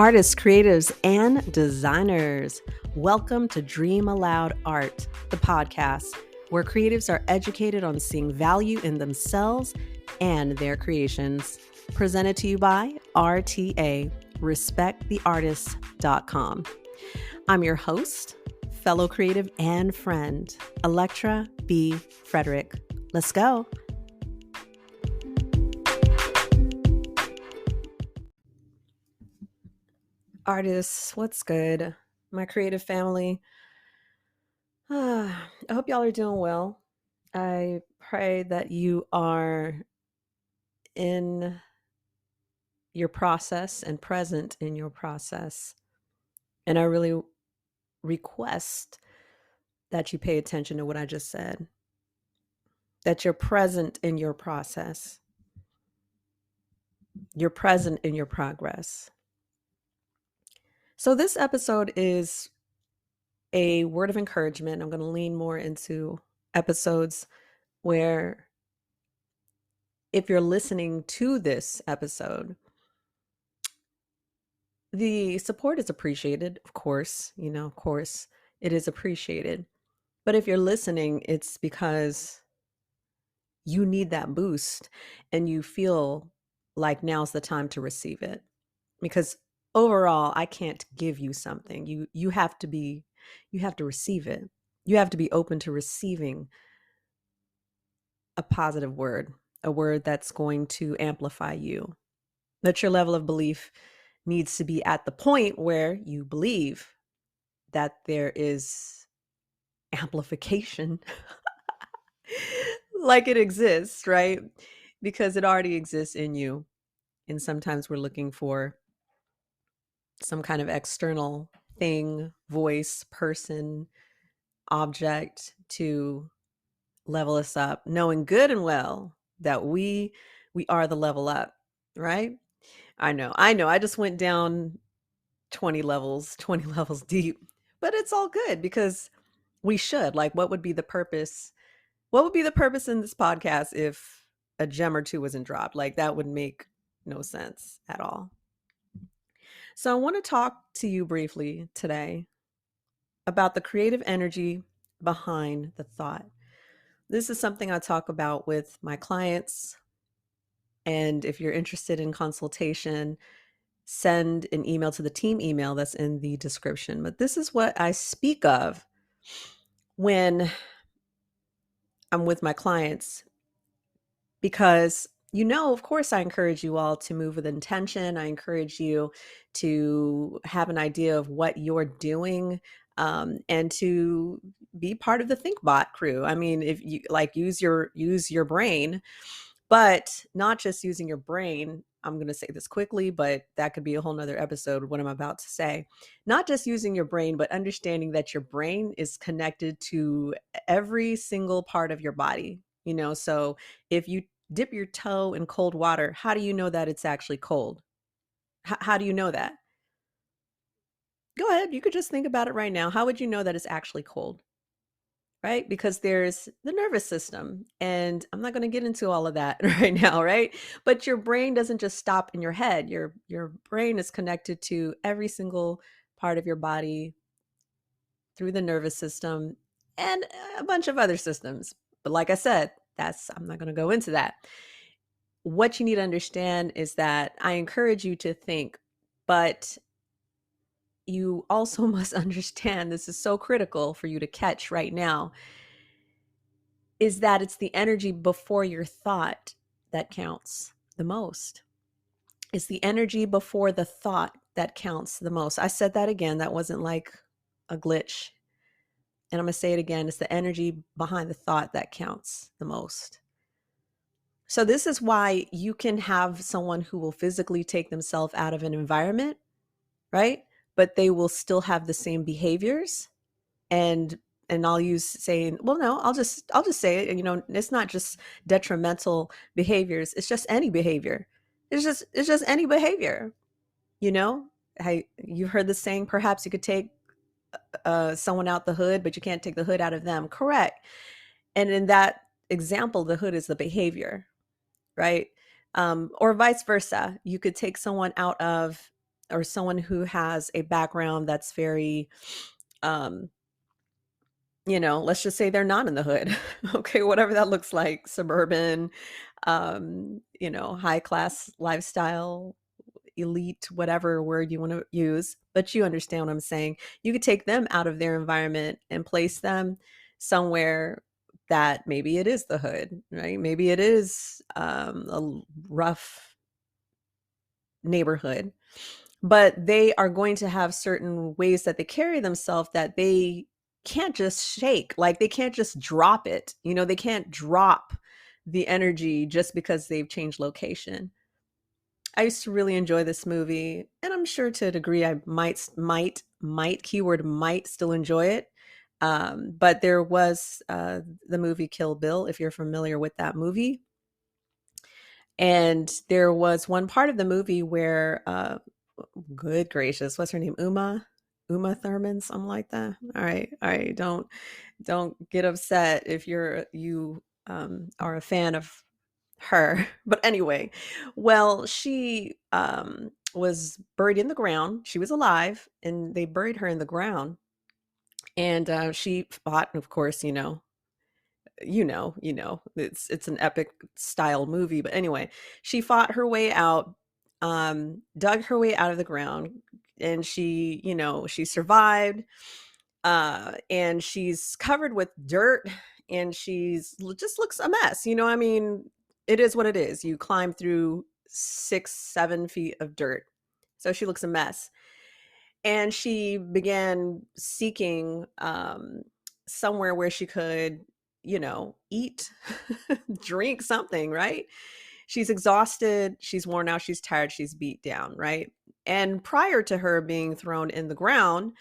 Artists, creatives, and designers, welcome to Dream Aloud Art, the podcast where creatives are educated on seeing value in themselves and their creations. Presented to you by RTA, respecttheartist.com. I'm your host, fellow creative and friend, Electra B. Frederick. Let's go. Artists, what's good? My creative family. I hope y'all are doing well. I pray that you are in your process and present in your process. And I really request that you pay attention to what I just said, that you're present in your process, you're present in your progress. So, this episode is a word of encouragement. I'm going to lean more into episodes where, if you're listening to this episode, the support is appreciated, of course, of course it is appreciated. But if you're listening, it's because you need that boost and you feel like now's the time to receive it. Because overall, I can't give you something. You have to receive it. You have to be open to receiving a positive word, a word that's going to amplify you. That your level of belief needs to be at the point where you believe that there is amplification like it exists, right? Because it already exists in you. And sometimes we're looking for some kind of external thing, voice, person, object to level us up, knowing good and well that we are the level up, right? I know. I just went down 20 levels deep, but it's all good because we should. Like, what would be the purpose? What would be the purpose in this podcast if a gem or two wasn't dropped? Like, that would make no sense at all. So I want to talk to you briefly today about the creative energy behind the thought. This is something I talk about with my clients. And if you're interested in consultation, send an email to the team email that's in the description. But this is what I speak of when I'm with my clients, because of course, I encourage you all to move with intention. I encourage you to have an idea of what you're doing, and to be part of the ThinkBot crew. I mean, if you use your brain, but not just using your brain. I'm going to say this quickly, but that could be a whole nother episode, what I'm about to say. Not just using your brain, but understanding that your brain is connected to every single part of your body. So if you dip your toe in cold water, how do you know that it's actually cold? How do you know that? Go ahead. You could just think about it right now. How would you know that it's actually cold? Right? Because there's the nervous system, and I'm not going to get into all of that right now, right? But your brain doesn't just stop in your head. Your brain is connected to every single part of your body through the nervous system and a bunch of other systems. But like I said, I'm not going to go into that. What you need to understand is that I encourage you to think, but you also must understand, this is so critical for you to catch right now, is that it's the energy before your thought that counts the most. It's the energy before the thought that counts the most. I said that again. That wasn't like a glitch. And I'm going to say it again. It's the energy behind the thought that counts the most. So this is why you can have someone who will physically take themselves out of an environment, right? But they will still have the same behaviors. And I'll use saying, well, no, I'll just say it. It's not just detrimental behaviors. It's just any behavior. It's just any behavior. You've heard the saying, perhaps you could take someone out the hood, but you can't take the hood out of them. Correct. And in that example, the hood is the behavior, right? Or vice versa. You could take someone out of or someone who has a background that's very, um, let's just say they're not in the hood. Okay, whatever that looks like, suburban, high class lifestyle, elite, whatever word you want to use, but you understand what I'm saying. You could take them out of their environment and place them somewhere that maybe it is the hood, right? Maybe it is a rough neighborhood, but they are going to have certain ways that they carry themselves that they can't just shake. Like they can't just drop it. They can't drop the energy just because they've changed location. I used to really enjoy this movie, and I'm sure to a degree I might keyword might still enjoy it. But there was the movie Kill Bill, if you're familiar with that movie. And there was one part of the movie where, good gracious, what's her name? Uma Thurman, something like that. All right, don't get upset if you are a fan of her. But anyway, well, she was buried in the ground. She was alive, and they buried her in the ground. And she fought, of course, it's an epic style movie. But anyway, she fought her way out, dug her way out of the ground, and she survived. And she's covered with dirt, and she's just looks a mess. I mean, it is what it is. You climb through 6, 7 feet of dirt, so she looks a mess. And she began seeking somewhere where she could, eat, drink something, right? She's exhausted, she's worn out, she's tired, she's beat down, right? And prior to her being thrown in the ground,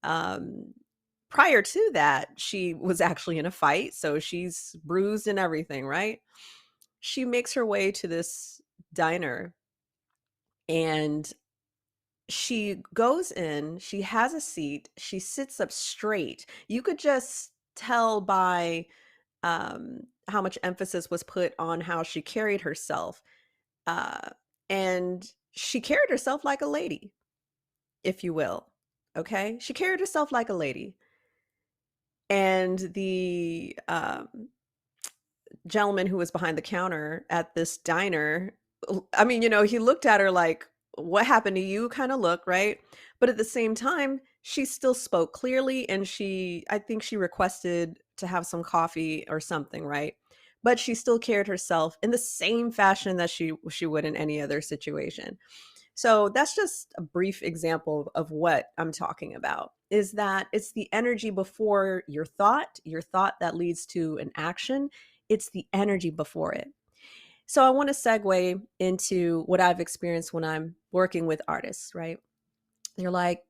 um, prior to that, she was actually in a fight, so she's bruised and everything, right? She makes her way to this diner, and she goes in, she has a seat, she sits up straight. You could just tell by how much emphasis was put on how she carried herself. Uh, and she carried herself like a lady, if you will. Okay. She carried herself like a lady. And the gentleman who was behind the counter at this diner, I mean, he looked at her like, what happened to you kind of look, right? But at the same time, she still spoke clearly, and I think she requested to have some coffee or something, right? But she still carried herself in the same fashion that she would in any other situation. So that's just a brief example of what I'm talking about, is that it's the energy before your thought that leads to an action. It's the energy before it. So I want to segue into what I've experienced when I'm working with artists, right? They're like,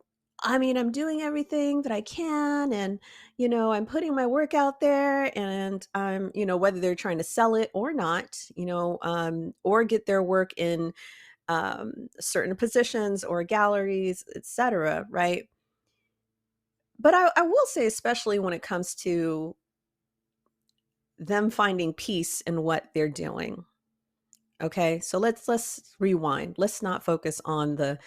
I mean, I'm doing everything that I can, and, I'm putting my work out there, and I'm, whether they're trying to sell it or not, or get their work in certain positions or galleries, etc. Right? But I will say, especially when it comes to them finding peace in what they're doing. Okay, so let's rewind. Let's not focus on the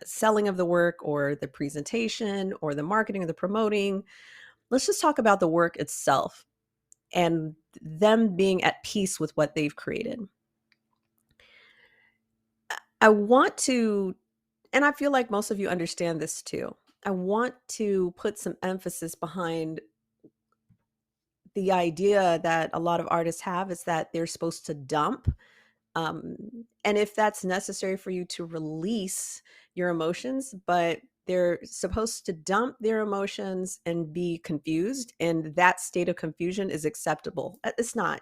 selling of the work, or the presentation, or the marketing, or the promoting. Let's just talk about the work itself and them being at peace with what they've created. I want to, and I feel like most of you understand this too. I want to put some emphasis behind the idea that a lot of artists have, is that they're supposed to dump. Um, and if that's necessary for you to release your emotions, but they're supposed to dump their emotions and be confused, and that state of confusion is acceptable. It's not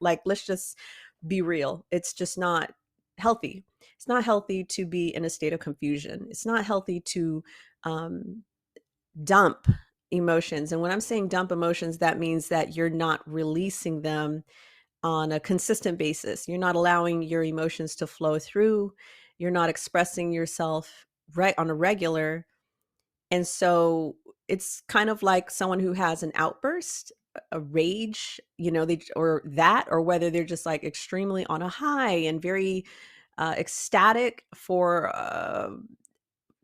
like, let's just be real. It's just not healthy. It's not healthy to be in a state of confusion. It's not healthy to um, dump emotions. And when I'm saying dump emotions, that means that you're not releasing them on a consistent basis. You're not allowing your emotions to flow through. You're not expressing yourself right on a regular. And so it's kind of like someone who has an outburst, a rage, or whether they're just like extremely on a high and very ecstatic for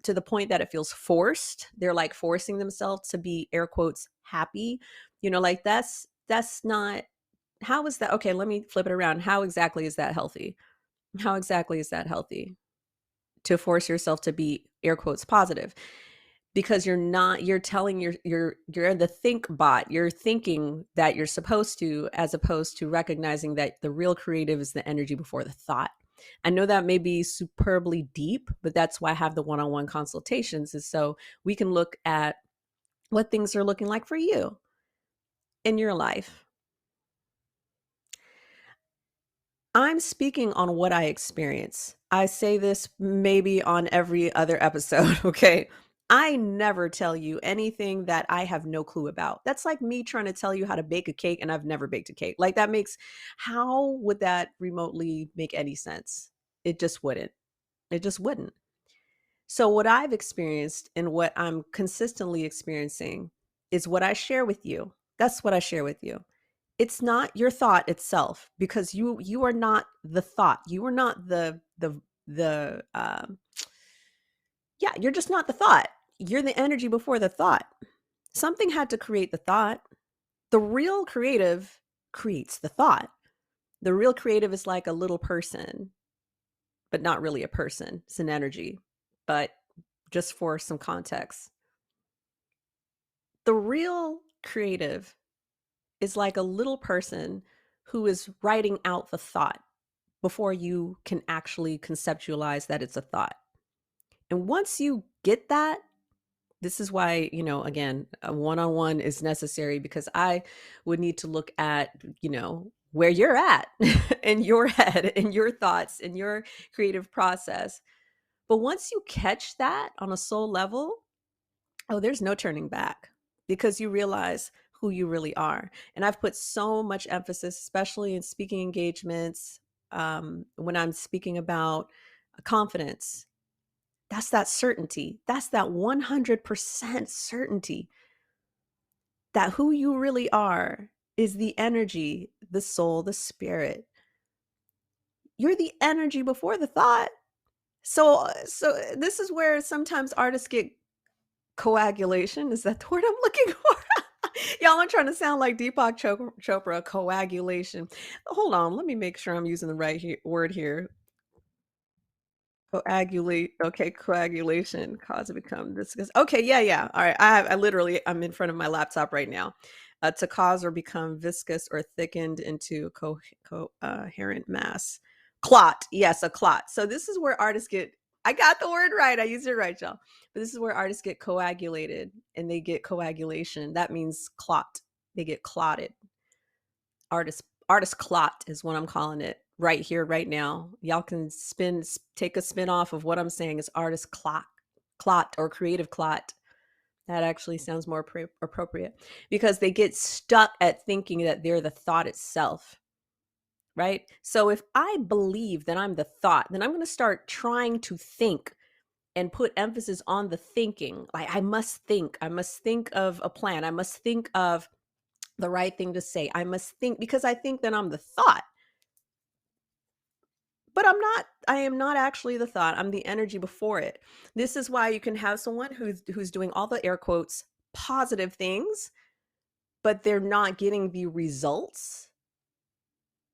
to the point that it feels forced. They're like forcing themselves to be air quotes happy. Like that's not, how is that? Okay, let me flip it around. How exactly is that healthy? How exactly is that healthy? To force yourself to be air quotes positive, because you're telling you're the think bot, you're thinking that you're supposed to, as opposed to recognizing that the real creative is the energy before the thought. I know that may be superbly deep, but that's why I have the one-on-one consultations, is so we can look at what things are looking like for you in your life. I'm speaking on what I experience. I say this maybe on every other episode, okay? I never tell you anything that I have no clue about. That's like me trying to tell you how to bake a cake and I've never baked a cake. Like how would that remotely make any sense? It just wouldn't. It just wouldn't. So, what I've experienced and what I'm consistently experiencing is what I share with you. That's what I share with you. It's not your thought itself, because you are not the thought. You are not the yeah, you're just not the thought. You're the energy before the thought. Something had to create the thought. The real creative creates the thought. The real creative is like a little person, but not really a person. It's an energy. But just for some context, the real creative is like a little person who is writing out the thought before you can actually conceptualize that it's a thought. And once you get that, this is why, again, a one-on-one is necessary, because I would need to look at, where you're at in your head, in your thoughts, in your creative process. But once you catch that on a soul level, oh, there's no turning back, because you realize who you really are. And I've put so much emphasis, especially in speaking engagements, when I'm speaking about confidence. That's that certainty. That's that 100% certainty that who you really are is the energy, the soul, the spirit. You're the energy before the thought. So this is where sometimes artists get coagulation. Is that the word I'm looking for? Y'all, I'm trying to sound like Deepak Chopra, coagulation. Hold on, let me make sure I'm using the right word here. Coagulate. Okay, coagulation, cause to become viscous. Okay, yeah. All right, I'm in front of my laptop right now. To cause or become viscous or thickened into coherent mass. Clot. Yes, a clot. So this is where artists get. I got the word right. I used it right, y'all. But this is where artists get coagulated, and they get coagulation. That means clot. They get clotted. Artist clot is what I'm calling it right here, right now. Y'all can take a spin off of what I'm saying is artist clot or creative clot. That actually sounds more appropriate, because they get stuck at thinking that they're the thought itself, right? So if I believe that I'm the thought, then I'm going to start trying to think and put emphasis on the thinking. Like I must think of a plan. I must think of the right thing to say. I must think, because I think that I'm the thought. But I am not actually the thought. I'm the energy before it. This is why you can have someone who's doing all the air quotes positive things, but they're not getting the results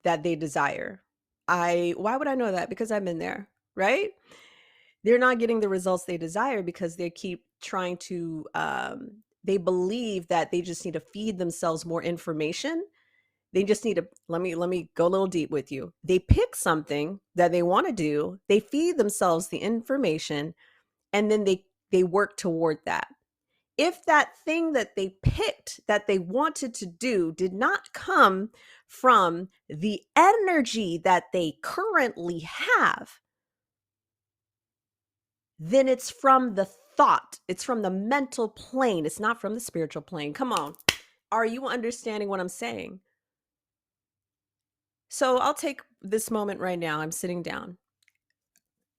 that they desire. Why would I know that? Because I've been there, right? They're not getting the results they desire because they keep trying to they believe that they just need to feed themselves more information. They just need to, let me go a little deep with you. They pick something that they want to do, they feed themselves the information, and then they work toward that. If that thing that they picked that they wanted to do did not come from the energy that they currently have, then it's from the thought. It's from the mental plane. It's not from the spiritual plane. Come on. Are you understanding what I'm saying? So I'll take this moment right now. I'm sitting down.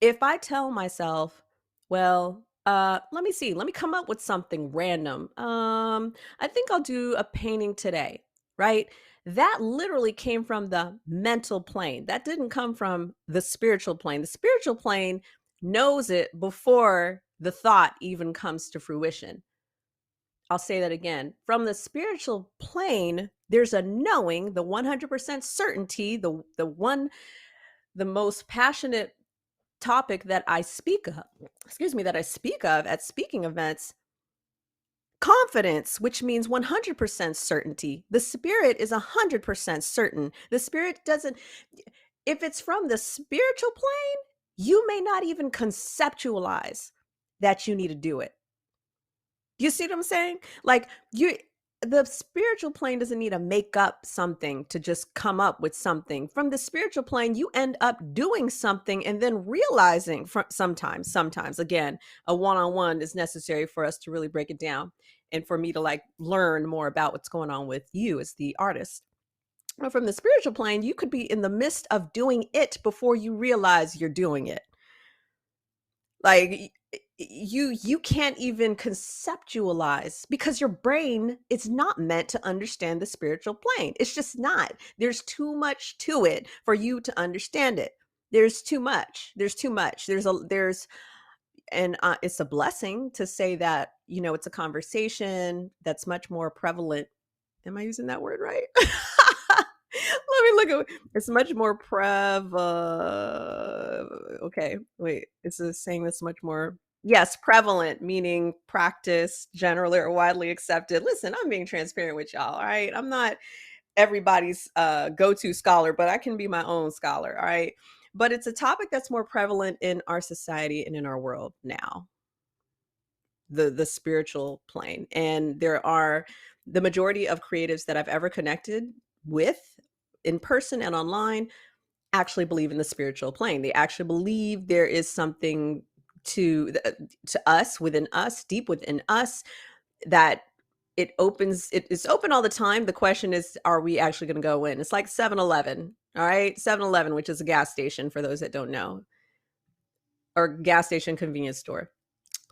If I tell myself, well, let me see, let me come up with something random. I think I'll do a painting today, right? That literally came from the mental plane. That didn't come from the spiritual plane. The spiritual plane knows it before the thought even comes to fruition. I'll say that again. From the spiritual plane, there's a knowing, the 100% certainty, the most passionate topic that I speak of, that I speak of at speaking events, confidence, which means 100% certainty. The spirit is 100% certain. The spirit doesn't, if it's from the spiritual plane, you may not even conceptualize that you need to do it. You see what I'm saying? Like the spiritual plane doesn't need to make up something to just come up with something. From the spiritual plane, you end up doing something and then realizing sometimes again, a one-on-one is necessary for us to really break it down and for me to like learn more about what's going on with you as the artist. But from the spiritual plane, you could be in the midst of doing it before you realize you're doing it. Like you can't even conceptualize because your brain is not meant to understand the spiritual plane. It's just not. There's too much to it for you to understand it. There's too much. There's and it's a blessing to say that, it's a conversation that's much more prevalent. Am I using that word right? Let me look at it's much more okay, wait. It's a saying that's much more, yes, prevalent, meaning practiced, generally or widely accepted. Listen, I'm being transparent with y'all, all right? I'm not everybody's go-to scholar, but I can be my own scholar, all right? But it's a topic that's more prevalent in our society and in our world now, the spiritual plane. And there are the majority of creatives that I've ever connected with in person and online actually believe in the spiritual plane. They actually believe there is something to us, within us, deep within us, that it's open all the time. The question is, are we actually going to go in? It's like 7-Eleven, all right? 7-Eleven, which is a gas station for those that don't know, or gas station convenience store.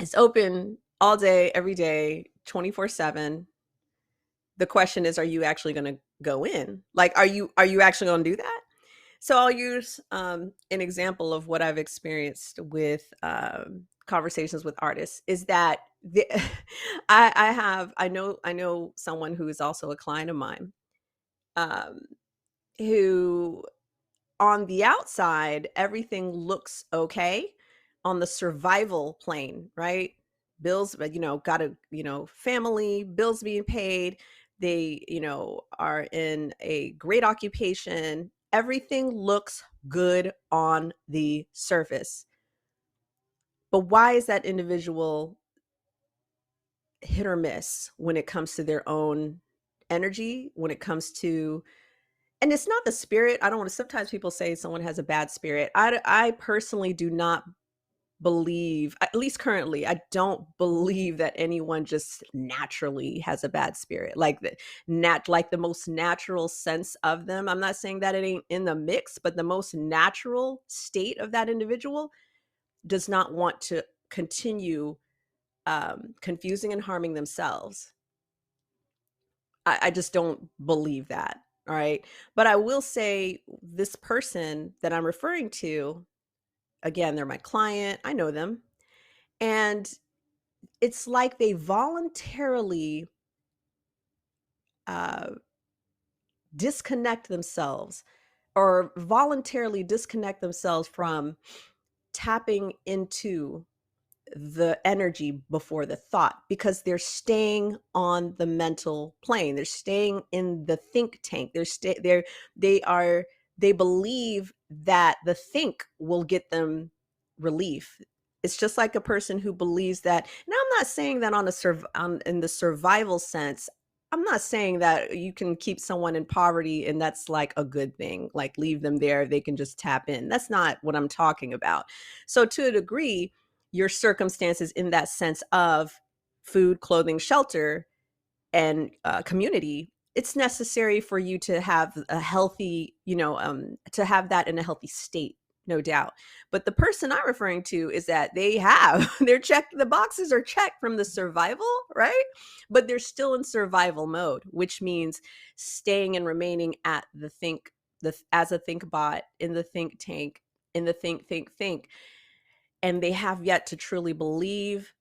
It's open all day, every day, 24/7. The question is, are you actually going to go in? Like, are you actually going to do that? So I'll use an example of what I've experienced with conversations with artists is that I know someone who is also a client of mine, um, who on the outside, everything looks okay on the survival plane, right? Bills, but got a, family, bills being paid. They, are in a great occupation. Everything looks good on the surface. But why is that individual hit or miss when it comes to their own energy, when it comes to, and it's not the spirit. I don't want to, sometimes people say someone has a bad spirit. I personally do not believe, at least currently, I don't believe that anyone just naturally has a bad spirit, like like the most natural sense of them. I'm not saying that it ain't in the mix, but the most natural state of that individual does not want to continue confusing and harming themselves. I just don't believe that. All right. But I will say this person that I'm referring to, again, they're my client. I know them. And it's like they voluntarily uh, disconnect themselves or voluntarily disconnect themselves from tapping into the energy before the thought because they're staying on the mental plane. They're staying in the think tank. They are they believe that the think will get them relief. It's just like a person who believes that. Now, I'm not saying that in the survival sense. I'm not saying that you can keep someone in poverty and that's like a good thing, like leave them there, they can just tap in. That's not what I'm talking about. So to a degree, your circumstances in that sense of food, clothing, shelter, and community, it's necessary for you to have a healthy, to have that in a healthy state. no doubt. But the person I'm referring to is that they have, the boxes are checked from the survival, right? But they're still in survival mode, which means staying and remaining at as a think bot, in the think tank, in the think. And they have yet to truly believe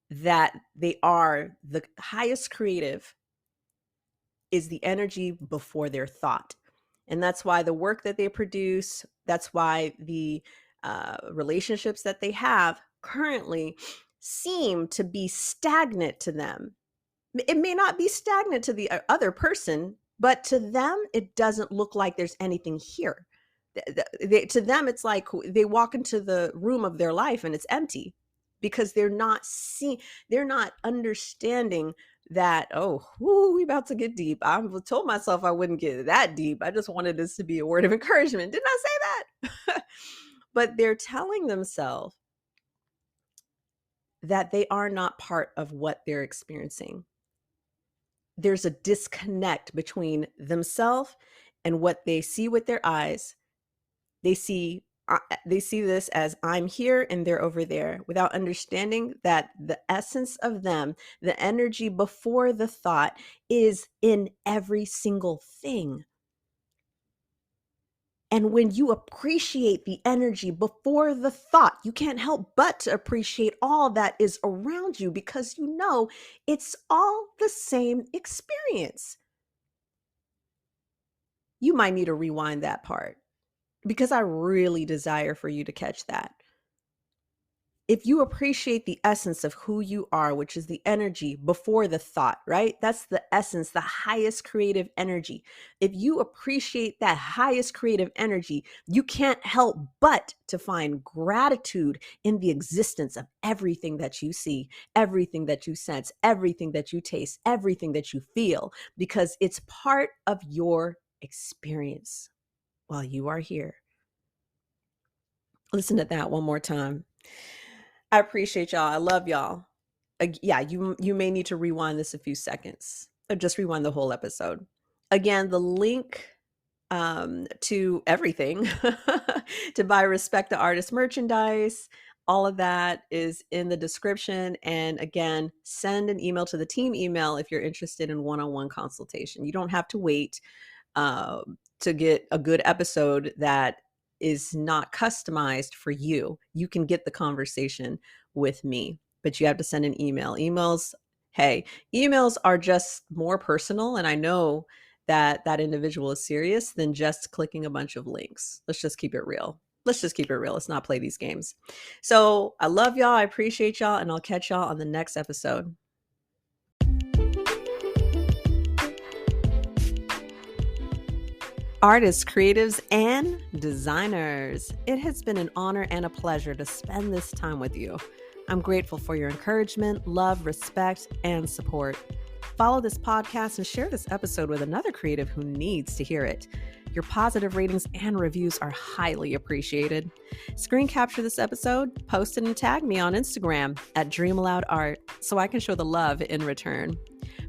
that they are the highest creative is the energy before their thought. And that's why the work that they produce, that's why the relationships that they have currently seem to be stagnant to them. It may not be stagnant to the other person, but to them, it doesn't look like there's anything here. To them, it's like they walk into the room of their life and it's empty because they're not understanding that, oh, we about to get deep. I told myself I wouldn't get that deep. I just wanted this to be a word of encouragement. Didn't I say that? But they're telling themselves that they are not part of what they're experiencing. There's a disconnect between themselves and what they see with their eyes. They see this as I'm here and they're over there, without understanding that the essence of them, the energy before the thought, is in every single thing. And when you appreciate the energy before the thought, you can't help but to appreciate all that is around you, because you know it's all the same experience. You might need to rewind that part, because I really desire for you to catch that. If you appreciate the essence of who you are, which is the energy before the thought, right? That's the essence, the highest creative energy. If you appreciate that highest creative energy, you can't help but to find gratitude in the existence of everything that you see, everything that you sense, everything that you taste, everything that you feel, because it's part of your experience while you are here. Listen to that one more time. I appreciate y'all. I love y'all. Yeah, you may need to rewind this a few seconds, or just rewind the whole episode. Again, the link to everything to buy Respect the Artist merchandise, all of that is in the description. And again, send an email to the team email if you're interested in one-on-one consultation. You don't have to wait to get a good episode that is not customized for you. You can get the conversation with me, but you have to send an email. Emails are just more personal. And I know that that individual is serious than just clicking a bunch of links. Let's just keep it real. Let's not play these games. So I love y'all. I appreciate y'all. And I'll catch y'all on the next episode. Artists, creatives, and designers, it has been an honor and a pleasure to spend this time with you. I'm grateful for your encouragement, love, respect, and support. Follow this podcast and share this episode with another creative who needs to hear it. Your positive ratings and reviews are highly appreciated. Screen capture this episode, post it, and tag me on Instagram at DreamAloudArt so I can show the love in return.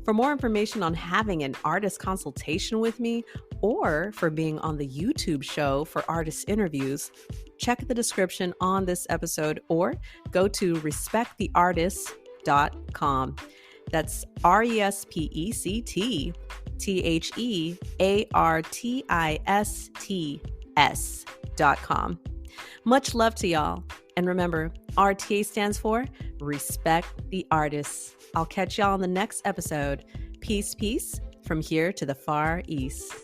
For more information on having an artist consultation with me, or for being on the YouTube show for artist interviews, check the description on this episode or go to respecttheartist.com. That's RespecttheArtists.com. Much love to y'all. And remember, RTA stands for Respect the Artists. I'll catch y'all on the next episode. Peace, peace from here to the Far East.